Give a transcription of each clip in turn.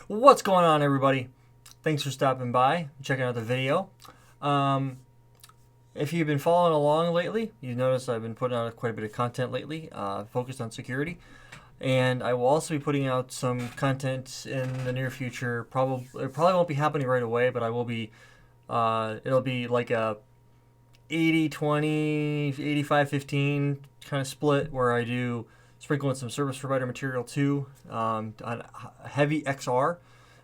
What's going on, everybody? Thanks for stopping by, checking out the video. If you've been following along lately, you've noticed I've been putting out quite a bit of content lately, focused on security. And I will also be putting out some content in the near future. It probably won't be happening right away, but I will be. It'll be like a 80-20, 85-15 kind of split where I do sprinkle in some service provider material too, on heavy XR,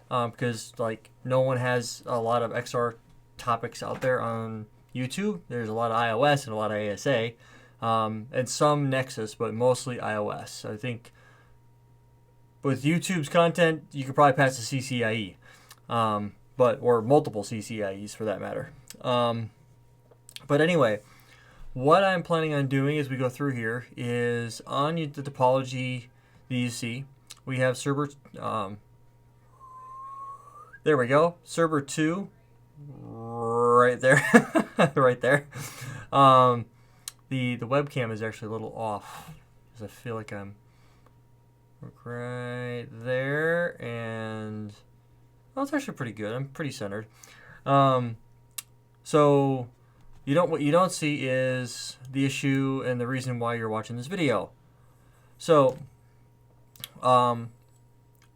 because like no one has a lot of XR topics out there on YouTube. There's a lot of iOS and a lot of ASA, and some Nexus, but mostly iOS. I think with YouTube's content, you could probably pass the CCIE, or multiple CCIEs for that matter. But anyway, what I'm planning on doing as we go through here is on the topology that you see, we have server, there we go, server 2, right there, right there. The webcam is actually a little off, because I feel like I'm right there, and well, it's actually pretty good. I'm pretty centered. So what you don't see is the issue and the reason why you're watching this video. So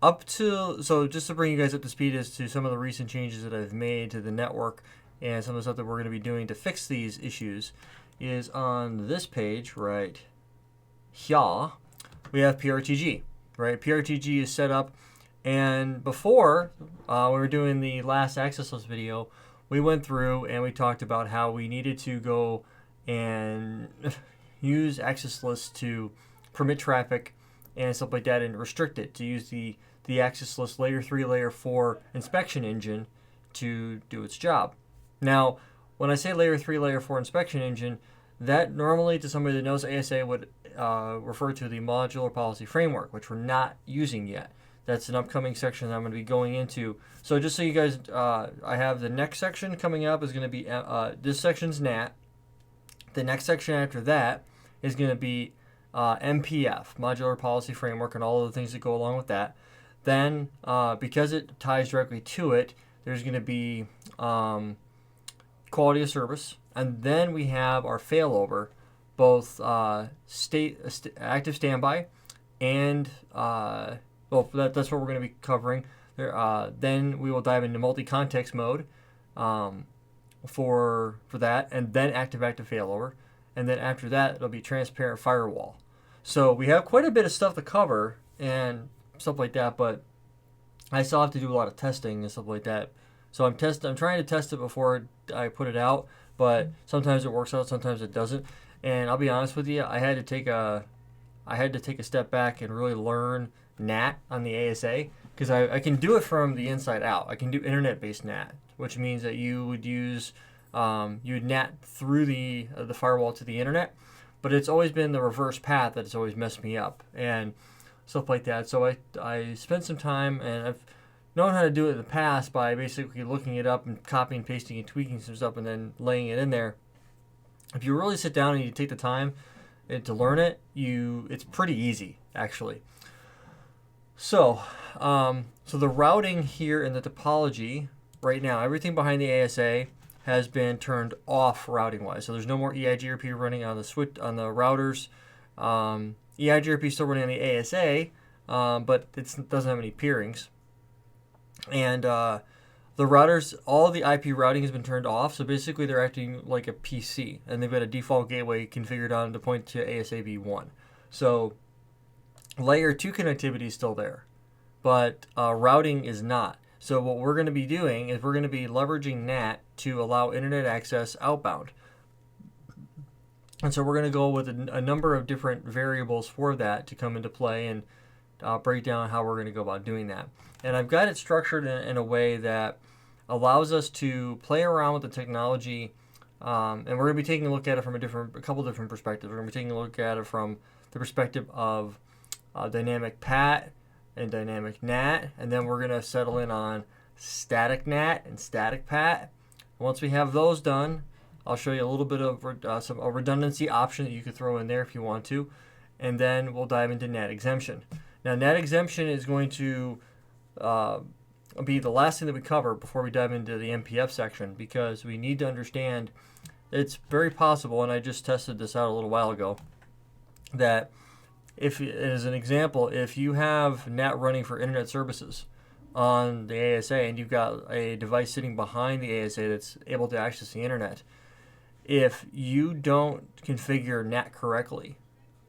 just to bring you guys up to speed as to some of the recent changes that I've made to the network and some of the stuff that we're going to be doing to fix these issues is on this page right here. We have PRTG, right? PRTG is set up, and before we were doing the last access list video, we went through and we talked about how we needed to go and use access lists to permit traffic and stuff like that and restrict it, to use the access list layer 3, layer 4 inspection engine to do its job. Now, when I say layer 3, layer 4 inspection engine, that normally to somebody that knows ASA would refer to the modular policy framework, which we're not using yet. That's an upcoming section that I'm going to be going into. So just so you guys, I have the next section coming up is going to be, this section's NAT. The next section after that is going to be MPF, Modular Policy Framework, and all of the things that go along with that. Then, because it ties directly to it, there's going to be quality of service. And then we have our failover, both active standby and that's what we're going to be covering. Then we will dive into multi-context mode for that, and then active failover, and then after that it'll be transparent firewall. So we have quite a bit of stuff to cover and stuff like that, but I still have to do a lot of testing and stuff like that. So I'm trying to test it before I put it out, but sometimes it works out, sometimes it doesn't. And I'll be honest with you, I had to take a step back and really learn NAT on the ASA, because I can do it from the inside out. I can do internet-based NAT, which means that you would use you would NAT through the firewall to the internet, but it's always been the reverse path that has always messed me up and stuff like that. So I spent some time, and I've known how to do it in the past by basically looking it up and copying, pasting, and tweaking some stuff, and then laying it in there. If you really sit down and you take the time to learn it, it's pretty easy actually. So, the routing here in the topology right now, everything behind the ASA has been turned off routing-wise. So there's no more EIGRP running on the switch on the routers. EIGRP is still running on the ASA, but it doesn't have any peerings. And the routers, all the IP routing has been turned off. So basically, they're acting like a PC, and they've got a default gateway configured on to point to ASA v1. So layer 2 connectivity is still there, but routing is not. So what we're going to be doing is we're going to be leveraging NAT to allow internet access outbound. And so we're going to go with a number of different variables for that to come into play, and break down how we're going to go about doing that. And I've got it structured in a way that allows us to play around with the technology, and we're going to be taking a look at it from a couple different perspectives. We're going to be taking a look at it from the perspective of dynamic PAT and dynamic NAT, and then we're going to settle in on static NAT and static PAT. Once we have those done, I'll show you a little bit of a redundancy option that you could throw in there if you want to, and then we'll dive into NAT exemption. Now, NAT exemption is going to be the last thing that we cover before we dive into the MPF section, because we need to understand it's very possible, and I just tested this out a little while ago, that if, as an example, if you have NAT running for internet services on the ASA and you've got a device sitting behind the ASA that's able to access the internet, if you don't configure NAT correctly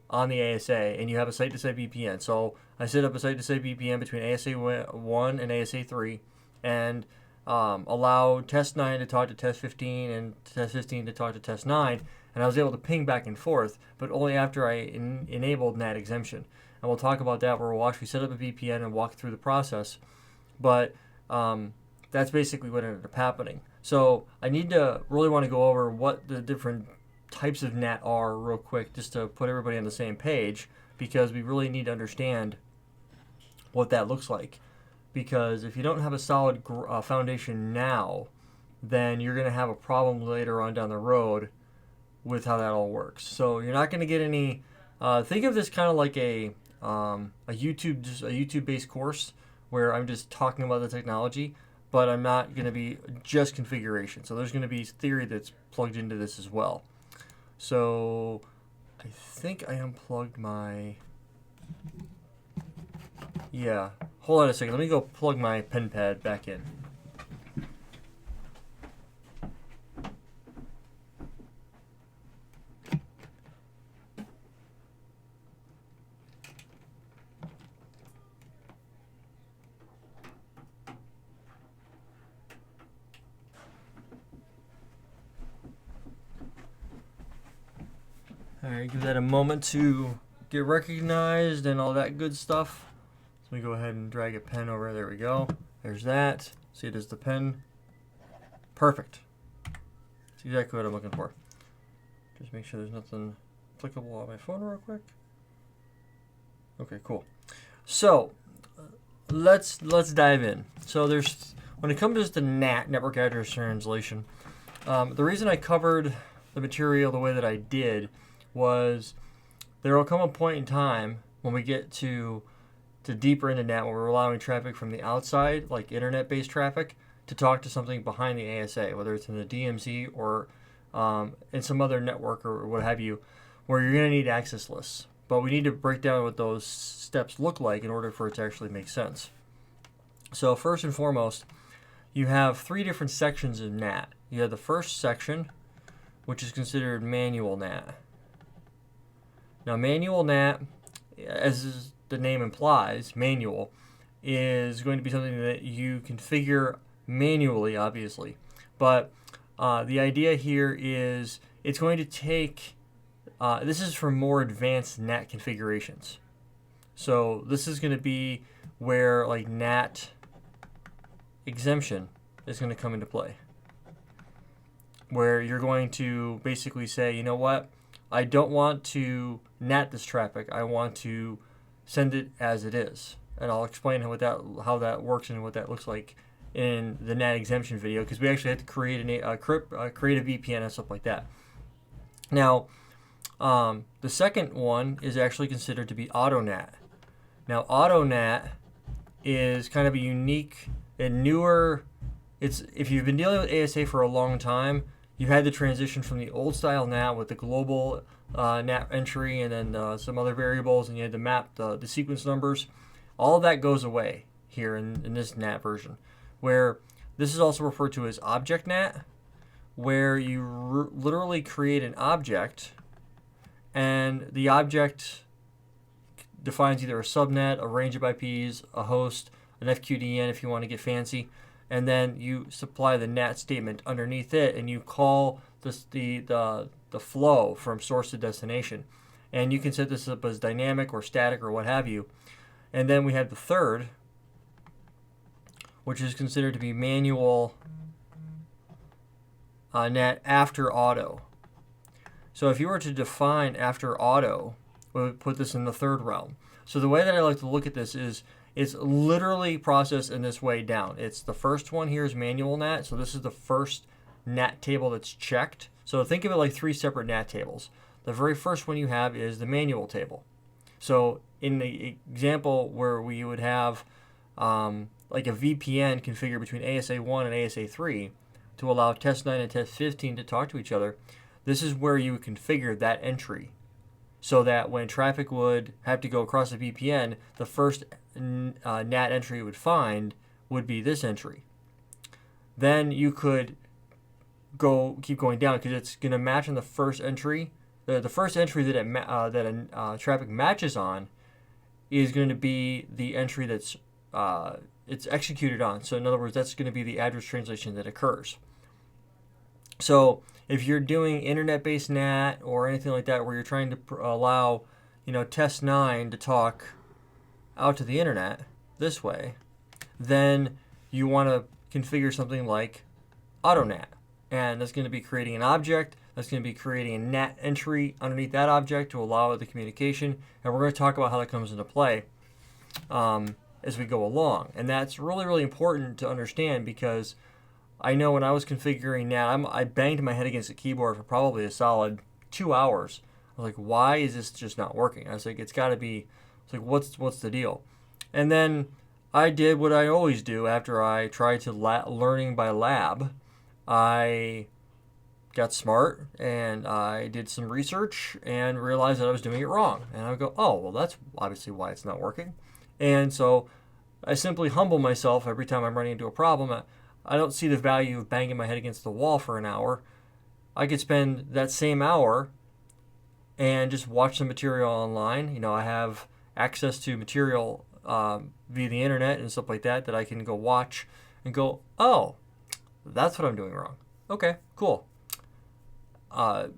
on the ASA and you have a site-to-site VPN, so I set up a site-to-site VPN between ASA 1 and ASA 3 and allow test 9 to talk to test 15 and test 15 to talk to test 9, and I was able to ping back and forth, but only after I enabled NAT exemption. And we'll talk about that where we'll actually set up a VPN and walk through the process. But that's basically what ended up happening. So I need to really want to go over what the different types of NAT are real quick, just to put everybody on the same page, because we really need to understand what that looks like. Because if you don't have a solid foundation now, then you're going to have a problem later on down the road with how that all works. So you're not going to get any. Think of this kind of like a YouTube-based course where I'm just talking about the technology, but I'm not going to be just configuration. So there's going to be theory that's plugged into this as well. So I think I unplugged my. Yeah. Hold on a second. Let me go plug my pen pad back in. Alright, give that a moment to get recognized and all that good stuff. So let me go ahead and drag a pen over. There we go. There's that. See, it is the pen. Perfect. That's exactly what I'm looking for. Just make sure there's nothing applicable on my phone real quick. Okay, cool. So let's dive in. So there's, when it comes to NAT, network address translation, the reason I covered the material the way that I did was there will come a point in time when we get to deeper into NAT, when we're allowing traffic from the outside, like internet-based traffic, to talk to something behind the ASA, whether it's in the DMZ or in some other network or what have you, where you're going to need access lists. But we need to break down what those steps look like in order for it to actually make sense. So first and foremost, you have 3 different sections of NAT. You have the first section, which is considered manual NAT. Now, manual NAT, as the name implies, manual, is going to be something that you configure manually, obviously. But the idea here is it's going to take, this is for more advanced NAT configurations. So this is going to be where like NAT exemption is going to come into play. Where you're going to basically say, you know what, I don't want to NAT this traffic. I want to send it as it is. And I'll explain how that works and what that looks like in the NAT exemption video, because we actually have to create create a VPN and stuff like that. Now, the second one is actually considered to be auto NAT. Now, auto NAT is kind of a unique and newer. It's, if you've been dealing with ASA for a long time, you had the transition from the old style NAT with the global NAT entry and then some other variables, and you had to map the sequence numbers. All of that goes away here in this NAT version, where this is also referred to as object NAT, where you literally create an object, and the object defines either a subnet, a range of IPs, a host, an FQDN if you want to get fancy, and then you supply the NAT statement underneath it, and you call this, the flow from source to destination. And you can set this up as dynamic or static or what have you. And then we have the third, which is considered to be manual NAT after auto. So if you were to define after auto, we would put this in the third realm. So the way that I like to look at this is it's literally processed in this way down. It's the first one here is manual NAT. So this is the first NAT table that's checked. So think of it like 3 separate NAT tables. The very first one you have is the manual table. So in the example where we would have like a VPN configured between ASA 1 and ASA 3 to allow test 9 and test 15 to talk to each other, this is where you would configure that entry so that when traffic would have to go across the VPN, the first NAT entry it would find would be this entry. Then you could keep going down because it's going to match on the first entry. The first entry that traffic matches on is going to be the entry that's it's executed on. So in other words, that's going to be the address translation that occurs. So if you're doing internet-based NAT or anything like that where you're trying to allow, test 9 to talk out to the internet this way, then you want to configure something like AutoNAT. And that's going to be creating an object. That's going to be creating a NAT entry underneath that object to allow the communication. And we're going to talk about how that comes into play as we go along. And that's really, really important to understand because I know when I was configuring NAT, I banged my head against the keyboard for probably a solid 2 hours. I was like, why is this just not working? I was like, it's got to be, it's like, what's the deal? And then I did what I always do after I tried to learning by lab. I got smart and I did some research and realized that I was doing it wrong. And I would go, oh, well, that's obviously why it's not working. And so I simply humble myself every time I'm running into a problem. I don't see the value of banging my head against the wall for an hour. I could spend that same hour and just watch some material online. I have access to material via the internet and stuff like that I can go watch and go, oh, that's what I'm doing wrong. Okay, cool. I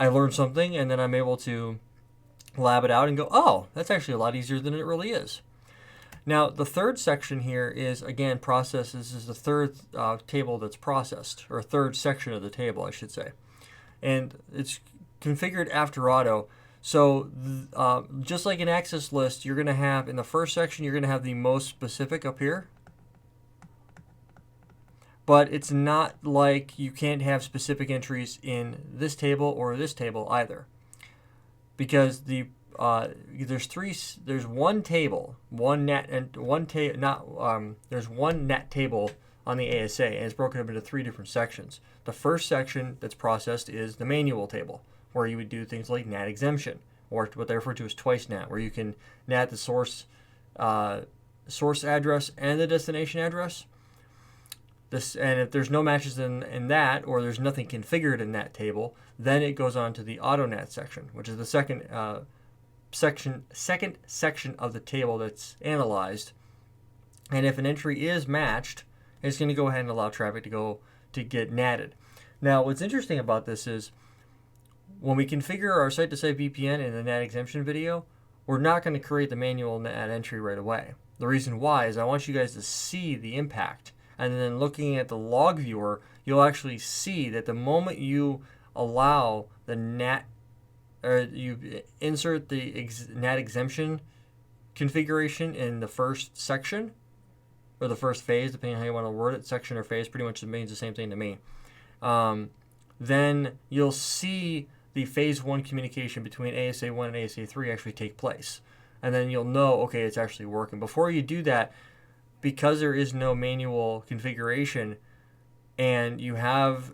learned something and then I'm able to lab it out and go, oh, that's actually a lot easier than it really is. Now, the third section here is, again, process. This is the third table that's processed, or third section of the table, I should say. And it's configured after auto. So just like an access list, you're going to have, in the first section, you're going to have the most specific up here. But it's not like you can't have specific entries in this table or this table either. Because there's one table, there's one NAT table on the ASA, and it's broken up into 3 different sections. The first section that's processed is the manual table, where you would do things like NAT exemption, or what they refer to as twice NAT, where you can NAT the source address and the destination address. And if there's no matches in that, or there's nothing configured in that table, then it goes on to the AutoNAT section, which is the second section of the table that's analyzed. And if an entry is matched, it's going to go ahead and allow traffic to get natted. Now, what's interesting about this is when we configure our site-to-site VPN in the NAT exemption video, we're not going to create the manual NAT entry right away. The reason why is I want you guys to see the impact. And then looking at the log viewer, you'll actually see that the moment you allow the NAT, or you insert the NAT exemption configuration in the first section, or the first phase, depending on how you want to word it, section or phase, pretty much means the same thing to me. Then you'll see the phase 1 communication between ASA 1 and ASA 3 actually take place. And then you'll know, okay, it's actually working. Before you do that, because there is no manual configuration and you have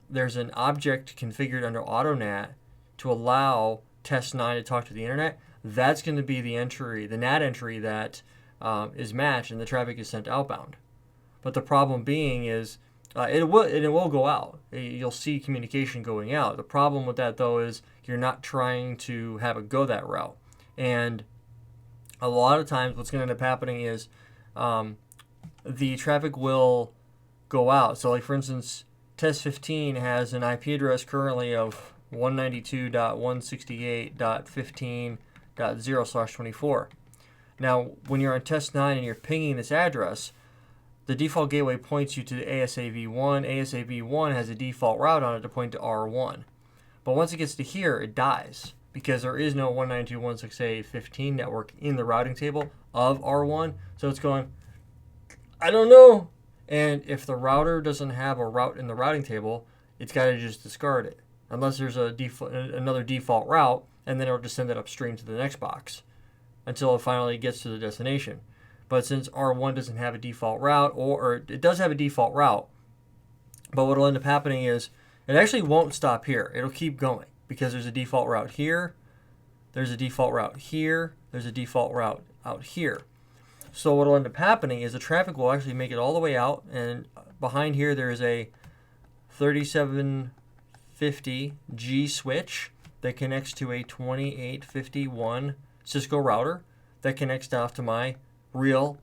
there's an object configured under AutoNAT to allow test 9 to talk to the internet, that's going to be the entry, the NAT entry that is matched and the traffic is sent outbound. But the problem being is it will go out. You'll see communication going out. The problem with that, though, is you're not trying to have it go that route. And a lot of times what's going to end up happening is the traffic will go out. So like for instance, test 15 has an IP address currently of 192.168.15.0/24. Now, when you're on test 9 and you're pinging this address, the default gateway points you to the ASAV1. ASAV1 has a default route on it to point to R1. But once it gets to here, it dies because there is no 192.168.15 network in the routing table of R1. So it's going, I don't know. And if the router doesn't have a route in the routing table, it's got to just discard it. Unless there's another default route, and then it'll just send it upstream to the next box until it finally gets to the destination. But since R1 doesn't have a default route, or it does have a default route, but what will end up happening is it actually won't stop here. It'll keep going because there's a default route here, there's a default route here, there's a default route out here. So what will end up happening is the traffic will actually make it all the way out, and behind here there is a 3750 G switch that connects to a 2851 Cisco router that connects off to my real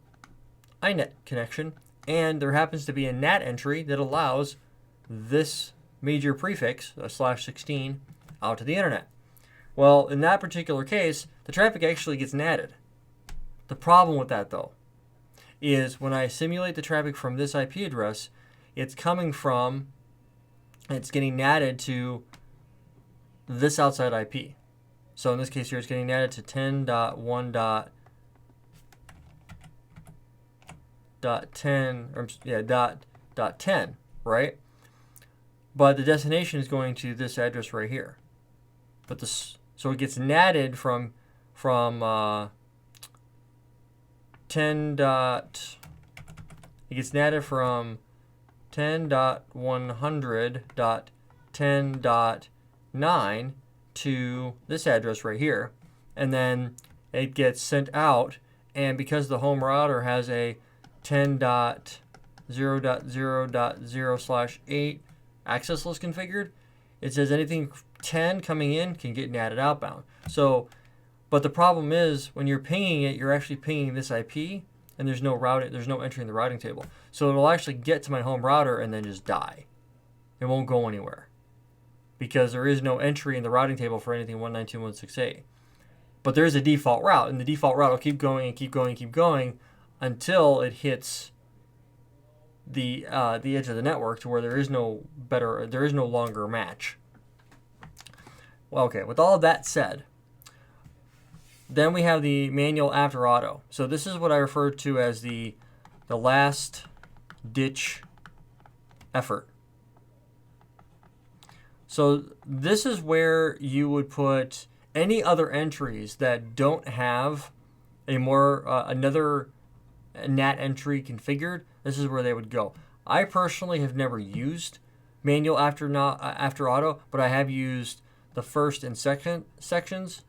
iNet connection. And there happens to be a NAT entry that allows this major prefix, a /16, out to the internet. Well, in that particular case, the traffic actually gets NATed. The problem with that, though, is when I simulate the traffic from this IP address, it's getting NATed to this outside IP. So in this case here, it's getting NATed to 10.1.10, right? But the destination is going to this address right here. But so it gets NATed from 10.100.10.9 to this address right here, and then it gets sent out. And because the home router has a 10.0.0.0/8 access list configured, it says anything 10 coming in can get NATed outbound. So, but the problem is when you're pinging it, you're actually pinging this IP, and there's no routing, there's no entry in the routing table. So it'll actually get to my home router and then just die. It won't go anywhere because there is no entry in the routing table for anything 192.168. But there is a default route, and the default route will keep going and keep going and keep going until it hits the edge of the network to where there is no longer a match. Well, okay, with all of that said, then we have the manual after auto. So this is what I refer to as the last ditch effort. So this is where you would put any other entries that don't have another NAT entry configured. This is where they would go. I personally have never used manual after auto, but I have used the first and second sections.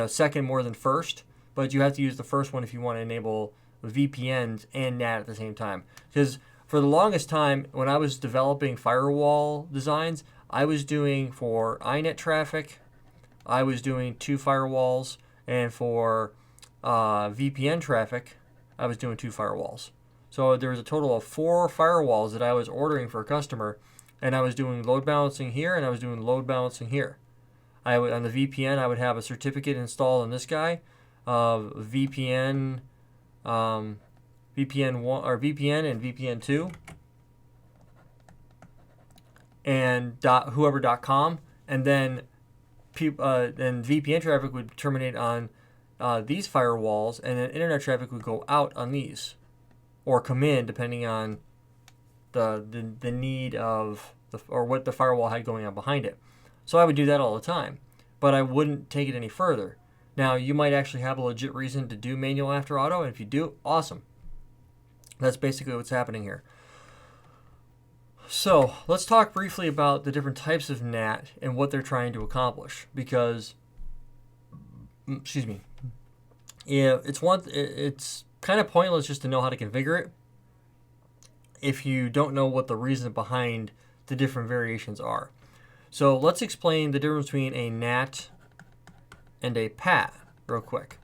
Second more than first, but you have to use the first one if you want to enable VPNs and NAT at the same time. Because for the longest time, when I was developing firewall designs, I was doing for iNet traffic, I was doing 2 firewalls, and for VPN traffic, I was doing 2 firewalls. So there was a total of 4 firewalls that I was ordering for a customer, and I was doing load balancing here, and I was doing load balancing here. On the VPN, I would have a certificate installed on this guy of VPN 1 or VPN and VPN 2 and whoever.com, and then VPN traffic would terminate on these firewalls, and then internet traffic would go out on these or come in depending on the need of or what the firewall had going on behind it. So I would do that all the time, but I wouldn't take it any further. Now, you might actually have a legit reason to do manual after auto, and if you do, awesome. That's basically what's happening here. So let's talk briefly about the different types of NAT and what they're trying to accomplish, because, it's kind of pointless just to know how to configure it if you don't know what the reason behind the different variations are. So let's explain the difference between a NAT and a PAT real quick.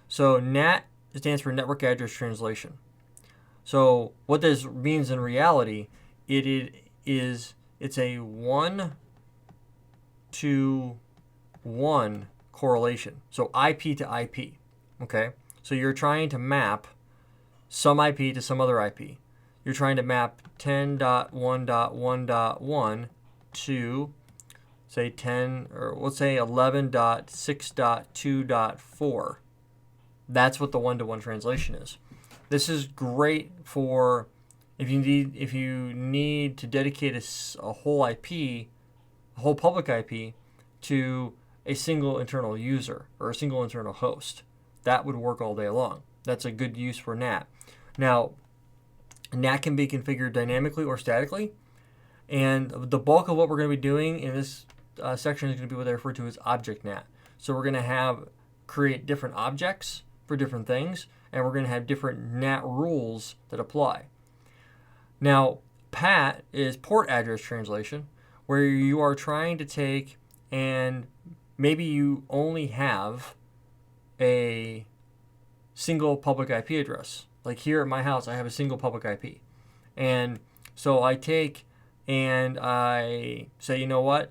So NAT stands for Network Address Translation. So what this means in reality, it's a 1-to-1 correlation. So IP to IP. Okay? So you're trying to map some IP to some other IP. You're trying to map 10.1.1.1 to, say, 10, or let's say 11.6.2.4. That's what the 1-to-1 translation is. This is great for if you need to dedicate a whole IP, a whole public IP, to a single internal user or a single internal host. That would work all day long. that's a good use for NAT. Now, NAT can be configured dynamically or statically, and the bulk of what we're going to be doing in this section is going to be what I refer to as object NAT. So we're going to create different objects for different things, and we're going to have different NAT rules that apply. Now, PAT is port address translation, where you are trying to take, and maybe you only have a single public IP address. Like here at my house, I have a single public IP. And so I take and I say, you know what?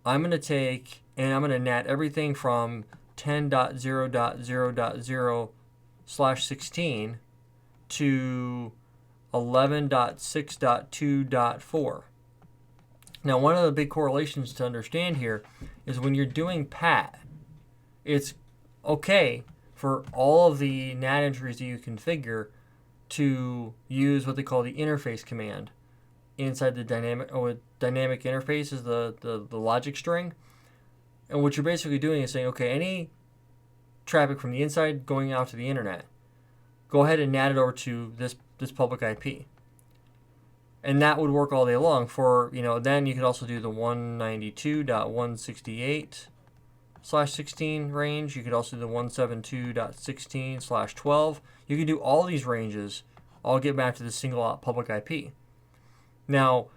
I'm going to take and I'm going to NAT everything from 10.0.0.0/16 to 11.6.2.4. Now, one of the big correlations to understand here is when you're doing PAT, it's okay for all of the NAT entries that you configure to use what they call the interface command inside the dynamic interface is the logic string. And what you're basically doing is saying, okay, any traffic from the inside going out to the internet, go ahead and NAT it over to this public IP. And that would work all day long for, then you could also do the 192.168/16 range. You could also do the 172.16/12. You could do all these ranges, all get back to the single public IP. Now,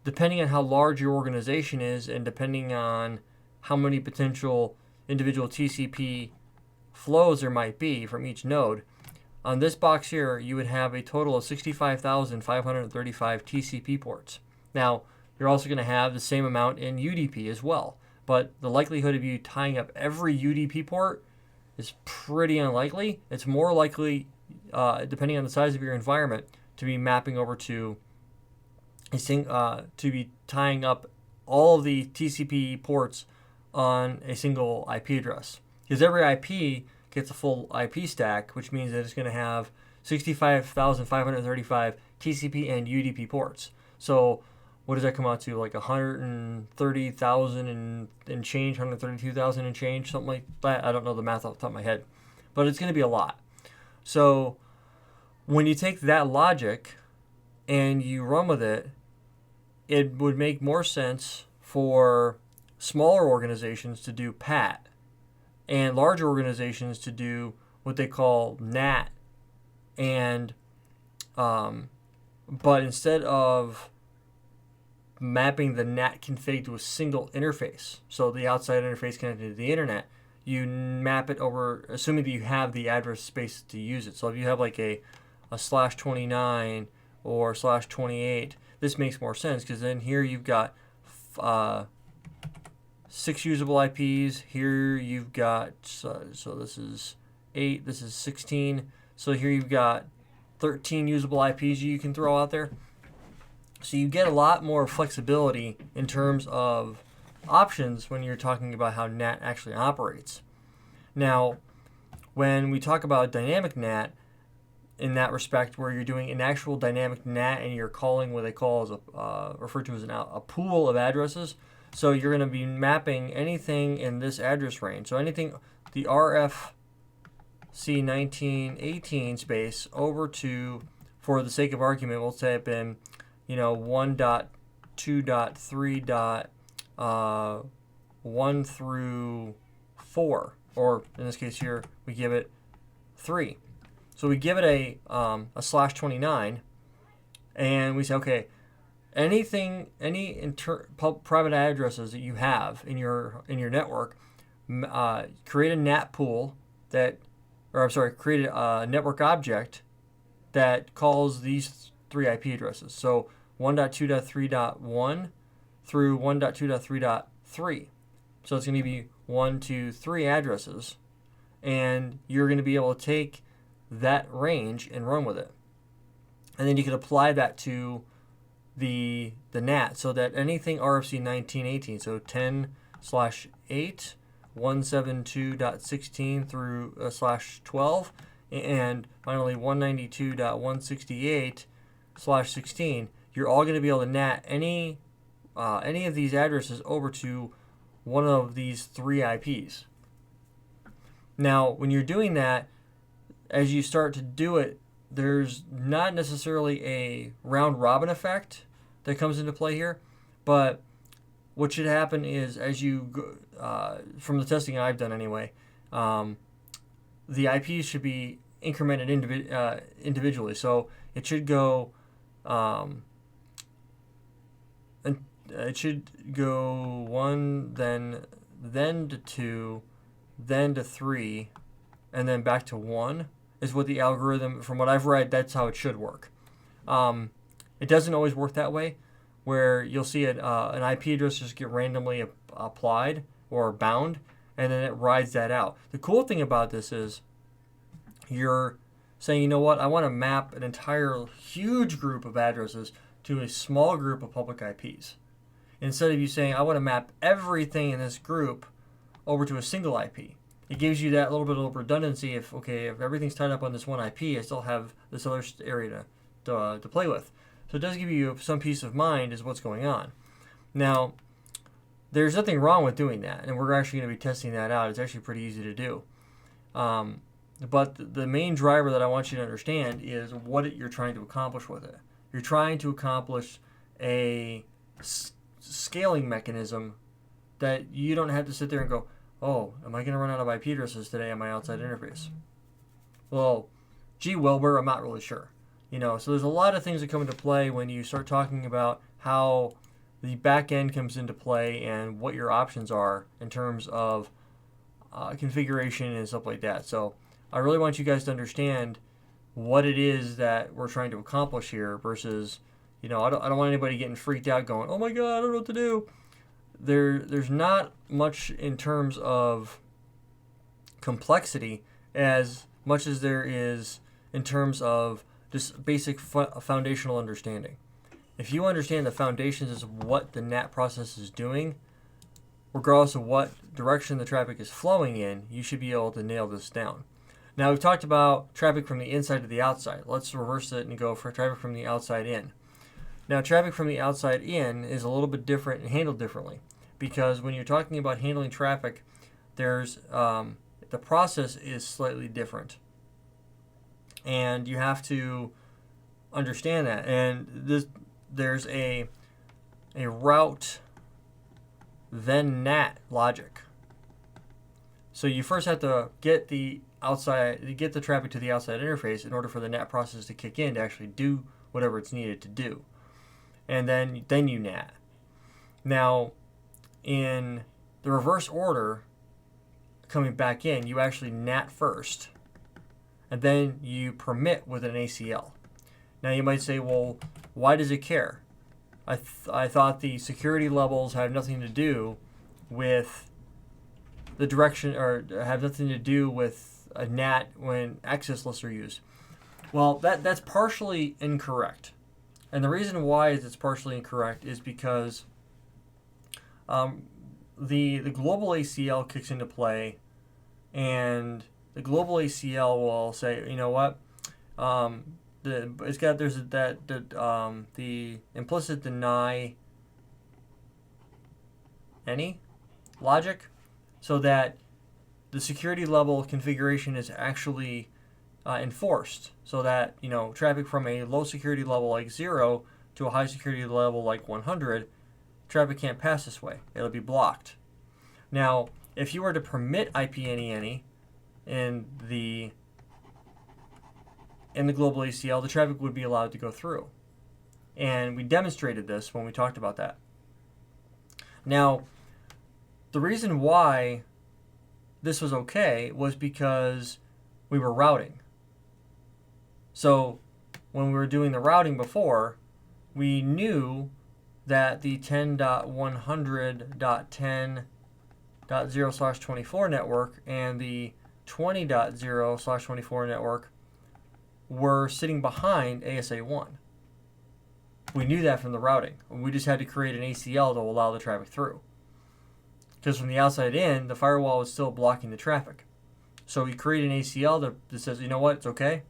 depending on how large your organization is and depending on how many potential individual TCP flows there might be from each node, on this box here, you would have a total of 65,535 TCP ports. Now, you're also going to have the same amount in UDP as well, but the likelihood of you tying up every UDP port is pretty unlikely. It's more likely, depending on the size of your environment, to be mapping over to to be tying up all of the TCP ports on a single IP address. Because every IP gets a full IP stack, which means that it's going to have 65,535 TCP and UDP ports. So what does that come out to? Like 130,000 and change, 132,000 and change, something like that. I don't know the math off the top of my head, but it's going to be a lot. So when you take that logic and you run with it, it would make more sense for smaller organizations to do PAT and larger organizations to do what they call NAT. And but instead of mapping the NAT config to a single interface, so the outside interface connected to the internet, you map it over, assuming that you have the address space to use it. So if you have like a /29 or /28, this makes more sense because then here you've got 6 usable IPs. Here you've got, so this is 8, this is 16. So here you've got 13 usable IPs you can throw out there. So you get a lot more flexibility in terms of options when you're talking about how NAT actually operates. Now, when we talk about dynamic NAT, in that respect, where you're doing an actual dynamic NAT and you're calling what they call as referred to as a pool of addresses. So you're going to be mapping anything in this address range. So anything, the RFC 1918 space over to, for the sake of argument, we'll type in, 1.2.3.1 through 4, or in this case here, we give it 3. So we give it a /29, and we say, okay, any private addresses that you have in your network, create a NAT pool create a network object that calls these 3 IP addresses. So 1.2.3.1 through 1.2.3.3. So it's going to be 1, 2, 3 addresses, and you're going to be able to take that range and run with it. And then you can apply that to the NAT so that anything RFC 1918, so 10/8, 172.16 through /12, and finally 192.168/16, you're all going to be able to NAT any of these addresses over to one of these 3 IPs. Now, when you're doing that, as you start to do it, there's not necessarily a round robin effect that comes into play here, but what should happen is as you go, from the testing I've done anyway, the IPs should be incremented individually. So it should go, and it should go 1, then to 2, then to 3, and then back to 1 is what the algorithm, from what I've read, that's how it should work. It doesn't always work that way, where you'll see an IP address just get randomly applied or bound, and then it rides that out. The cool thing about this is you're saying, you know what, I want to map an entire huge group of addresses to a small group of public IPs. Instead of you saying, I want to map everything in this group over to a single IP. It gives you that little bit of redundancy. If everything's tied up on this one IP, I still have this other area to play with. So it does give you some peace of mind is what's going on. Now, there's nothing wrong with doing that, and we're actually going to be testing that out. It's actually pretty easy to do. But the main driver that I want you to understand is what you're trying to accomplish with it. You're trying to accomplish a scaling mechanism that you don't have to sit there and go, oh, am I going to run out of IP addresses today on my outside interface? Well, gee Wilbur, I'm not really sure. So there's a lot of things that come into play when you start talking about how the back end comes into play and what your options are in terms of configuration and stuff like that. So I really want you guys to understand what it is that we're trying to accomplish here versus, I don't want anybody getting freaked out going, oh my God, I don't know what to do. There's not much in terms of complexity as much as there is in terms of just basic foundational understanding. If you understand the foundations of what the NAT process is doing, regardless of what direction the traffic is flowing in, you should be able to nail this down. Now, we've talked about traffic from the inside to the outside. Let's reverse it and go for traffic from the outside in. Now, traffic from the outside in is a little bit different and handled differently, because when you're talking about handling traffic, there's the process is slightly different, and you have to understand that. And there's a route then NAT logic. So you first have to get the traffic to the outside interface in order for the NAT process to kick in to actually do whatever it's needed to do, and then you NAT. Now, in the reverse order, coming back in, you actually NAT first, and then you permit with an ACL. Now you might say, well, why does it care? I thought the security levels have nothing to do with the direction, or have nothing to do with a NAT when access lists are used. Well, that's partially incorrect. And the reason why it's partially incorrect is because the global ACL kicks into play, and the global ACL will say, you know what, the implicit deny any logic, so that the security level configuration is actually enforced, so that traffic from a low security level like 0 to a high security level like 100, traffic can't pass this way. It'll be blocked. Now, if you were to permit IP any in the global ACL, the traffic would be allowed to go through. And we demonstrated this when we talked about that. Now, the reason why this was okay was because we were routing. So when we were doing the routing before, we knew that the 10.100.10.0/24 network and the 20.0/24 network were sitting behind ASA 1. We knew that from the routing. We just had to create an ACL to allow the traffic through. Because from the outside in, the firewall was still blocking the traffic. So we created an ACL that says, you know what, it's okay.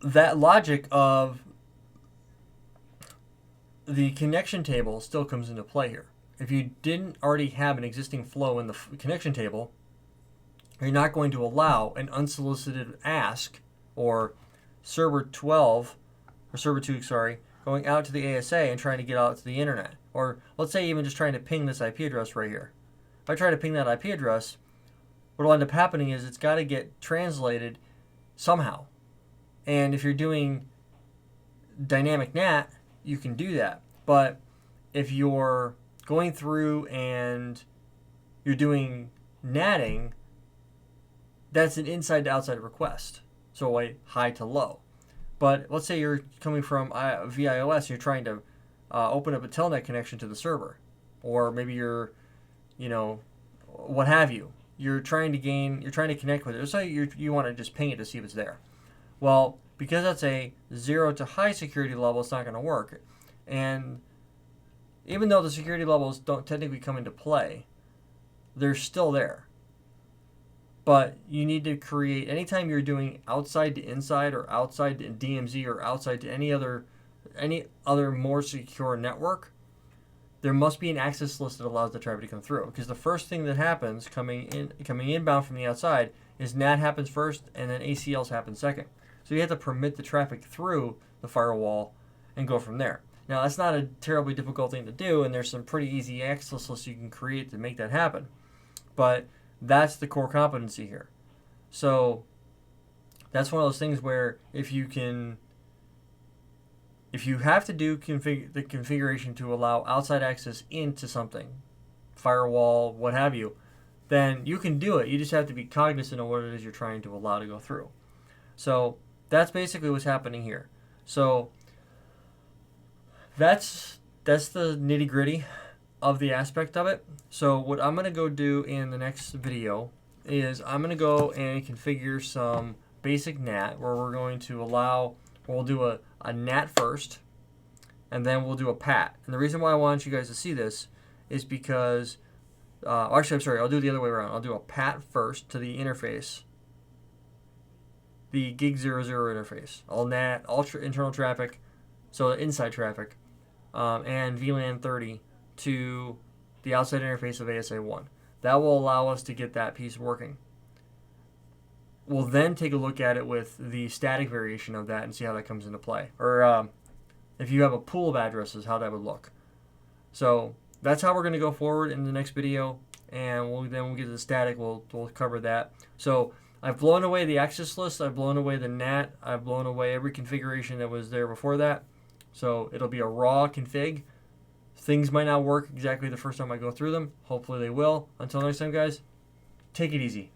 That logic of the connection table still comes into play here. If you didn't already have an existing flow in the connection table, you're not going to allow an unsolicited ask or server 12 or server 2, sorry, going out to the ASA and trying to get out to the internet. Or let's say even just trying to ping this IP address right here. If I try to ping that IP address, what will end up happening is it's got to get translated somehow. And if you're doing dynamic NAT, you can do that. But if you're going through and you're doing natting, that's an inside to outside request. So a high to low. But let's say you're coming from VIOS and you're trying to open up a telnet connection to the server. Or maybe you're, what have you. You're trying to connect with it. So you want to just ping it to see if it's there. Well, because that's a 0 to high security level, it's not going to work. And even though the security levels don't technically come into play, they're still there. But you need to create, anytime you're doing outside to inside or outside to DMZ or outside to any other more secure network, there must be an access list that allows the traffic to come through. Because the first thing that happens coming inbound from the outside is NAT happens first and then ACLs happen second. So you have to permit the traffic through the firewall and go from there. Now, that's not a terribly difficult thing to do, and there's some pretty easy access lists you can create to make that happen. But that's the core competency here. So that's one of those things where if you have to do the configuration to allow outside access into something, firewall, what have you, then you can do it. You just have to be cognizant of what it is you're trying to allow to go through. So that's basically what's happening here. So that's the nitty-gritty of the aspect of it. So what I'm going to go do in the next video is I'm going to go and configure some basic NAT where we're going to we'll do a NAT first, and then we'll do a PAT. And the reason why I want you guys to see this is because, actually, I'm sorry, I'll do it the other way around. I'll do a PAT first to the interface, the gig 00 interface, all NAT, internal traffic, so inside traffic, and VLAN 30 to the outside interface of ASA 1. That will allow us to get that piece working. We'll then take a look at it with the static variation of that and see how that comes into play. Or if you have a pool of addresses, how that would look. So that's how we're going to go forward in the next video. And then we'll get to the static. We'll cover that. So I've blown away the access list. I've blown away the NAT. I've blown away every configuration that was there before that. So it'll be a raw config. Things might not work exactly the first time I go through them. Hopefully they will. Until next time, guys, take it easy.